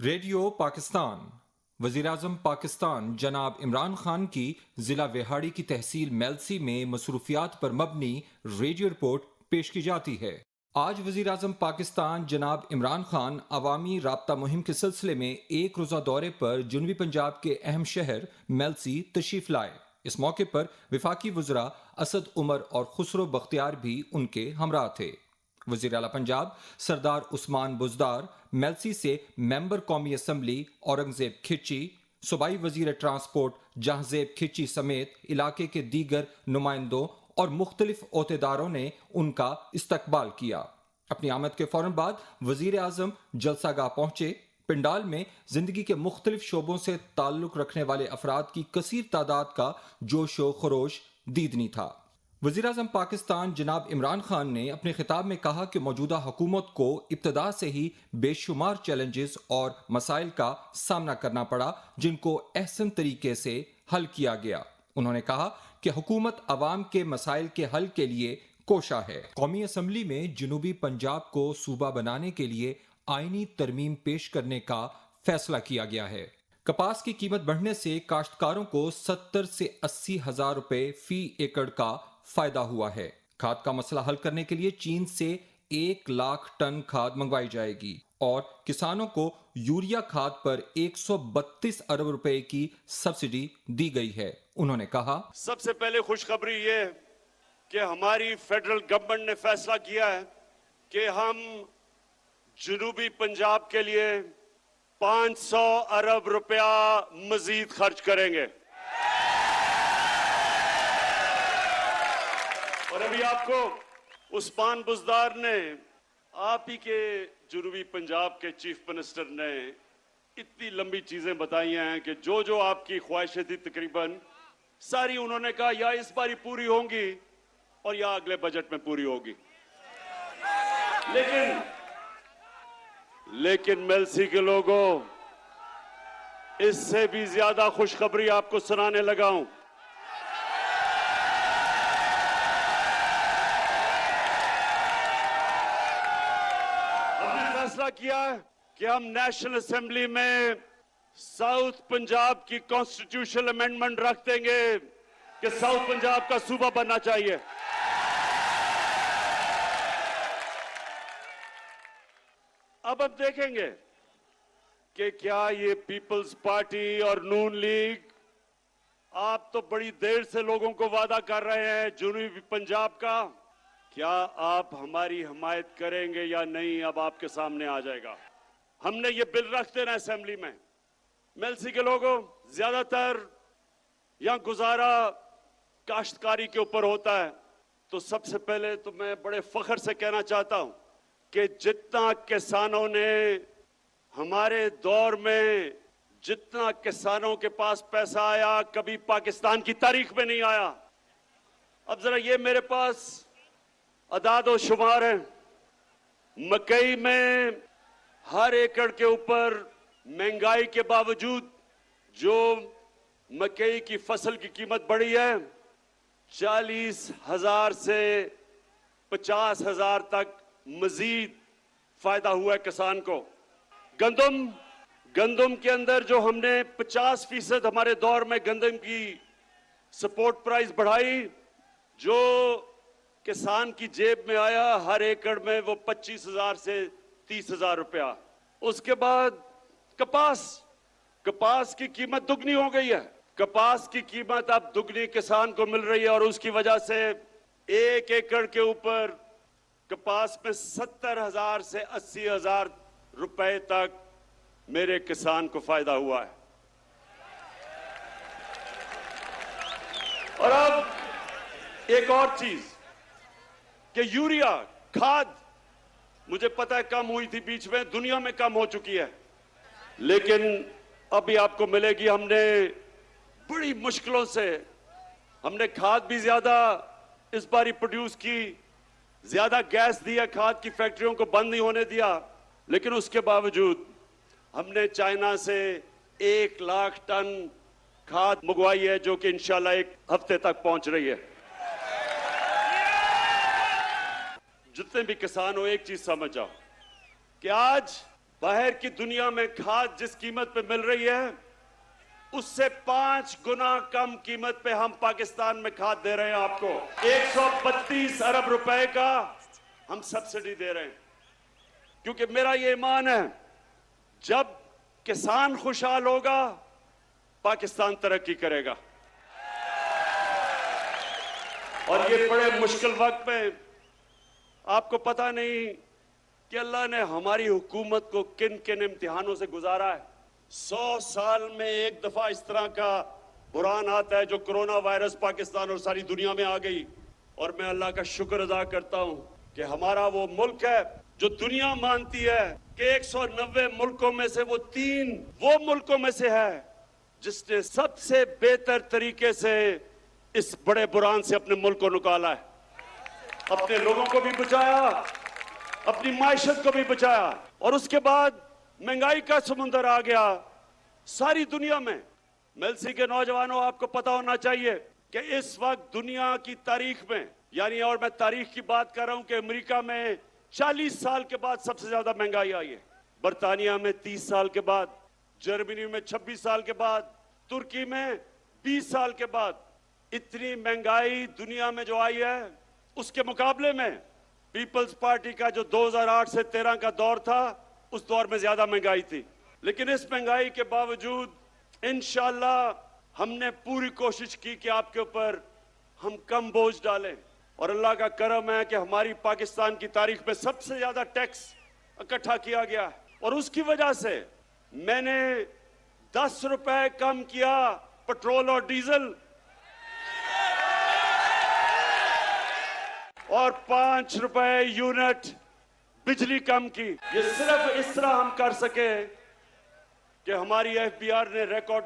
Radio Pakistan وزیراعظم پاکستان جناب عمران خان کی ضلع وہاڑی کی تحصیل میلسی میں مصروفیات پر مبنی ریڈیو رپورٹ پیش کی جاتی ہے۔ آج وزیراعظم پاکستان جناب عمران خان عوامی رابطہ مہم کے سلسلے میں ایک روزہ دورے پر جنوبی پنجاب کے اہم شہر میلسی تشریف لائے۔ اس موقع پر وفاقی وزراء اسد عمر اور خسرو بختیار بھی ان کے ہمراہ تھے۔ وزیر اعلیٰ پنجاب سردار عثمان بزدار، میلسی سے ممبر قومی اسمبلی اورنگزیب کھچی، صوبائی وزیر ٹرانسپورٹ جہانزیب کھچی سمیت علاقے کے دیگر نمائندوں اور مختلف عہدیداروں نے ان کا استقبال کیا۔ اپنی آمد کے فوراً بعد وزیر اعظم جلسہ گاہ پہنچے۔ پنڈال میں زندگی کے مختلف شعبوں سے تعلق رکھنے والے افراد کی کثیر تعداد کا جوش و خروش دیدنی تھا۔ وزیراعظم پاکستان جناب عمران خان نے اپنے خطاب میں کہا کہ موجودہ حکومت کو ابتدا سے ہی بے شمار چیلنجز اور مسائل کا سامنا کرنا پڑا، جن کو احسن طریقے سے حل کیا گیا۔ انہوں نے کہا کہ حکومت عوام کے مسائل کے حل کے لیے کوشاں ہے۔ قومی اسمبلی میں جنوبی پنجاب کو صوبہ بنانے کے لیے آئینی ترمیم پیش کرنے کا فیصلہ کیا گیا ہے۔ کپاس کی قیمت بڑھنے سے کاشتکاروں کو 70 سے 80 ہزار روپے فی ایکڑ کا فائدہ ہوا ہے۔ کھاد کا مسئلہ حل کرنے کے لیے چین سے 1 لاکھ ٹن کھاد منگوائی جائے گی اور کسانوں کو یوریا کھاد پر 132 ارب روپے کی سبسڈی دی گئی ہے۔ انہوں نے کہا، سب سے پہلے خوشخبری یہ ہے کہ ہماری فیڈرل گورنمنٹ نے فیصلہ کیا ہے کہ ہم جنوبی پنجاب کے لیے 500 ارب روپیہ مزید خرچ کریں گے۔ اور ابھی آپ کو عثمان بزدار نے، آپ ہی کے جنوبی پنجاب کے چیف منسٹر نے اتنی لمبی چیزیں بتائی ہیں کہ جو آپ کی خواہشیں تھی تقریباً ساری انہوں نے کہا یا اس باری پوری ہوں گی اور یا اگلے بجٹ میں پوری ہوگی۔ لیکن میلسی کے لوگوں، اس سے بھی زیادہ خوشخبری آپ کو سنانے لگا ہوں۔ فیصلہ کیا ہے کہ ہم نیشنل اسمبلی میں ساؤتھ پنجاب کی کانسٹیٹیوشنل امینڈمنٹ رکھ دیں گے کہ ساؤتھ پنجاب کا صوبہ بننا چاہیے۔ اب ہم دیکھیں گے کہ کیا یہ پیپلز پارٹی اور نون لیگ، آپ تو بڑی دیر سے لوگوں کو وعدہ کر رہے ہیں جنوبی پنجاب کا، کیا آپ ہماری حمایت کریں گے یا نہیں؟ اب آپ کے سامنے آ جائے گا۔ ہم نے یہ بل رکھ دینا اسمبلی میں۔ میلسی کے لوگوں، زیادہ تر یہاں گزارا کاشتکاری کے اوپر ہوتا ہے، تو سب سے پہلے تو میں بڑے فخر سے کہنا چاہتا ہوں کہ جتنا کسانوں نے ہمارے دور میں، جتنا کسانوں کے پاس پیسہ آیا کبھی پاکستان کی تاریخ میں نہیں آیا۔ اب ذرا یہ میرے پاس اعداد و شمار ہیں۔ مکئی میں ہر ایکڑ کے اوپر مہنگائی کے باوجود جو مکئی کی فصل کی قیمت بڑھی ہے، 40,000 سے 50,000 تک مزید فائدہ ہوا ہے کسان کو۔ گندم کے اندر جو ہم نے 50% ہمارے دور میں گندم کی سپورٹ پرائز بڑھائی، جو کسان کی جیب میں آیا ہر ایکڑ میں وہ 25,000 سے 30,000 روپیہ۔ اس کے بعد کپاس کی قیمت دگنی ہو گئی ہے۔ کپاس کی قیمت اب دگنی کسان کو مل رہی ہے اور اس کی وجہ سے 1 ایکڑ کے اوپر کپاس میں 70,000 سے 80,000 روپے تک میرے کسان کو فائدہ ہوا ہے۔ اور اب ایک اور چیز کہ یوریا کھاد، مجھے پتہ ہے کم ہوئی تھی بیچ میں، دنیا میں کم ہو چکی ہے، لیکن ابھی آپ کو ملے گی۔ ہم نے بڑی مشکلوں سے، ہم نے کھاد بھی زیادہ اس باری پروڈیوس کی، زیادہ گیس دیا، کھاد کی فیکٹریوں کو بند نہیں ہونے دیا، لیکن اس کے باوجود ہم نے چائنا سے 1 لاکھ ٹن کھاد منگوائی ہے، جو کہ انشاءاللہ 1 ہفتے تک پہنچ رہی ہے۔ جتنے بھی کسان ہو، ایک چیز سمجھ جاؤ کہ آج बाहर की दुनिया में खाद जिस कीमत पे मिल रही है उससे 5 गुना कम कीमत पे हम पाकिस्तान में खाद दे रहे हैं आपको। 132 अरब रुपए का हम सब्सिडी दे रहे हैं, क्योंकि मेरा ये ईमान है जब किसान खुशहाल होगा पाकिस्तान तरक्की करेगा। और ये बड़े मुश्किल वक्त में आपको पता नहीं कि अल्लाह ने हमारी हुकूमत को किन किन इम्तिहानों से गुजारा है। 100 साल में एक दफा इस तरह का बुरान आता है जो कोरोना वायरस पाकिस्तान और सारी दुनिया में आ गई। और मैं अल्लाह का शुक्र अदा करता हूं कि हमारा वो मुल्क है जो दुनिया मानती है कि 190 मुल्कों में से वो 3 वो मुल्कों में से है जिसने सबसे बेहतर तरीके से इस बड़े बुरान से अपने मुल्क को निकाला है, अपने लोगों को भी बचाया, अपनी माइशत को भी बचाया। और उसके बाद महंगाई का समुंदर आ गया सारी दुनिया में। मेलसी के नौजवानों, आपको पता होना चाहिए कि इस वक्त दुनिया की तारीख में, यानी और मैं तारीख की बात कर रहा हूं कि अमेरिका में 40 साल के बाद सबसे ज्यादा महंगाई आई है, बरतानिया में 30 साल के बाद, जर्मनी में 26 साल के बाद, तुर्की में 20 साल के बाद। इतनी महंगाई दुनिया में जो आई है उसके मुकाबले में पीपल्स पार्टी का जो 2008 से 13 का दौर था उस दौर में ज्यादा महंगाई थी। लेकिन इस महंगाई के बावजूद इंशाअल्लाह हमने पूरी कोशिश की कि आपके ऊपर हम कम बोझ डालें। और अल्लाह का करम है कि हमारी पाकिस्तान की तारीख में सबसे ज्यादा टैक्स इकट्ठा किया गया और उसकी वजह से मैंने 10 रुपए कम किया पेट्रोल और डीजल और 5 रुपए यूनिट बिजली कम की। ये सिर्फ इस तरह हम कर सके कि हमारी एफबीआर ने रिकॉर्ड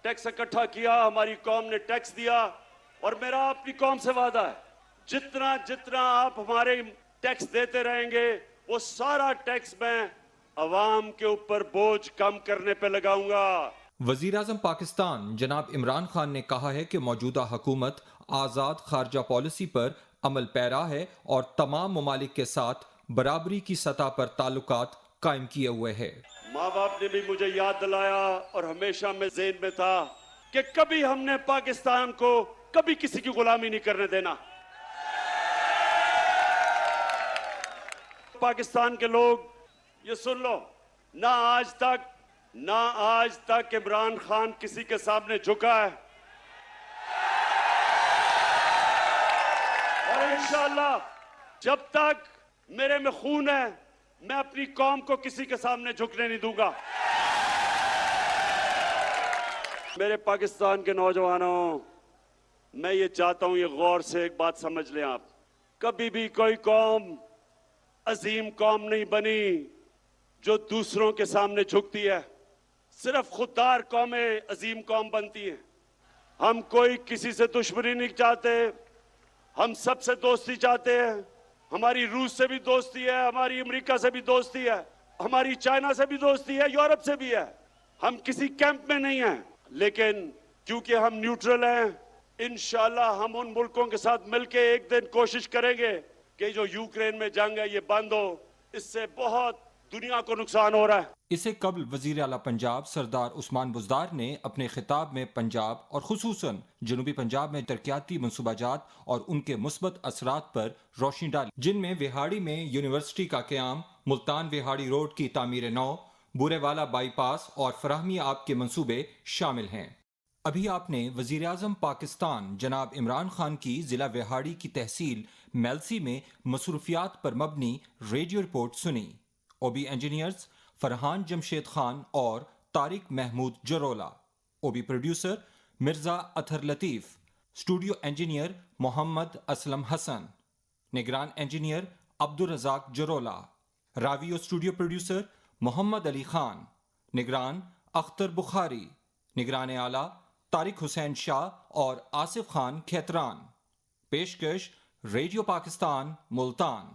टैक्स इकट्ठा किया, हमारी कौम ने टैक्स दिया। और मेरा अपनी कौम से वादा है जितना जितना आप हमारे टैक्स देते रहेंगे वो सारा टैक्स मैं अवाम के ऊपर बोझ कम करने पे लगाऊंगा। वजीर आज़म पाकिस्तान जनाब इमरान खान ने कहा है कि मौजूदा हुकूमत आज़ाद खारजा पॉलिसी पर अमल पैरा है और तमाम ममालिक के साथ बराबरी की सतह पर ताल्लुकात कायम किए हुए है। माँ बाप ने भी मुझे याद दिलाया और हमेशा मैं ज़हन में था कि कभी हमने पाकिस्तान को कभी किसी की गुलामी नहीं करने देना। पाकिस्तान के लोग ये सुन लो, ना आज तक इमरान खान किसी के सामने झुका है और इंशाअल्लाह जब तक मेरे में खून है मैं अपनी कौम को किसी के सामने झुकने नहीं दूंगा। मेरे पाकिस्तान के नौजवानों, मैं ये चाहता हूं ये गौर से एक बात समझ लें आप, कभी भी कोई कौम अजीम कौम नहीं बनी जो दूसरों के सामने झुकती है। सिर्फ खुददार कौमें अजीम कौम बनती हैं। हम कोई किसी से दुश्मनी नहीं चाहते, हम सबसे दोस्ती चाहते हैं। हमारी रूस से भी दोस्ती है, हमारी अमेरिका से भी दोस्ती है, हमारी चाइना से भी दोस्ती है, यूरोप से भी है। हम किसी कैंप में नहीं हैं, लेकिन क्योंकि हम न्यूट्रल हैं, इंशाअल्लाह हम उन मुल्कों के साथ मिलके एक दिन कोशिश करेंगे कि जो यूक्रेन में जंग है ये बंद हो। इससे बहुत दुनिया को नुकसान हो रहा है। इससे कबल वजीर आला पंजाब सरदार उस्मान बुज़दार ने अपने खिताब में पंजाब और खुसूसन जनूबी पंजाब में तरक्याती मनसूबाजात और उनके मुस्बत असरात पर रोशनी डाली, जिनमें विहाड़ी में यूनिवर्सिटी का क़याम, मुल्तान विहाड़ी रोड की तामीर नौ, बुरेवाला बाईपास और फराहमी आब के मंसूबे शामिल हैं। अभी आपने वजीर आज़म पाकिस्तान जनाब इमरान खान की ज़िला विहाड़ी की तहसील मेलसी में मसरूफियात पर मबनी रेडियो रिपोर्ट सुनी। ओबी इंजीनियर्स फरहान जमशेद खान और Tariq Mehmood Jarola, OB producer Mirza Athar Latif, studio engineer Mohammad Aslam Hasan, निगरान इंजीनियर अब्दुल रज़ाक जरोला, रावियो स्टूडियो प्रोड्यूसर मोहम्मद अली खान, निगरान अख्तर बुखारी, निगरान आला तारिक हुसैन शाह और आसिफ खान खेतरान। पेशकश रेडियो पाकिस्तान मुल्तान।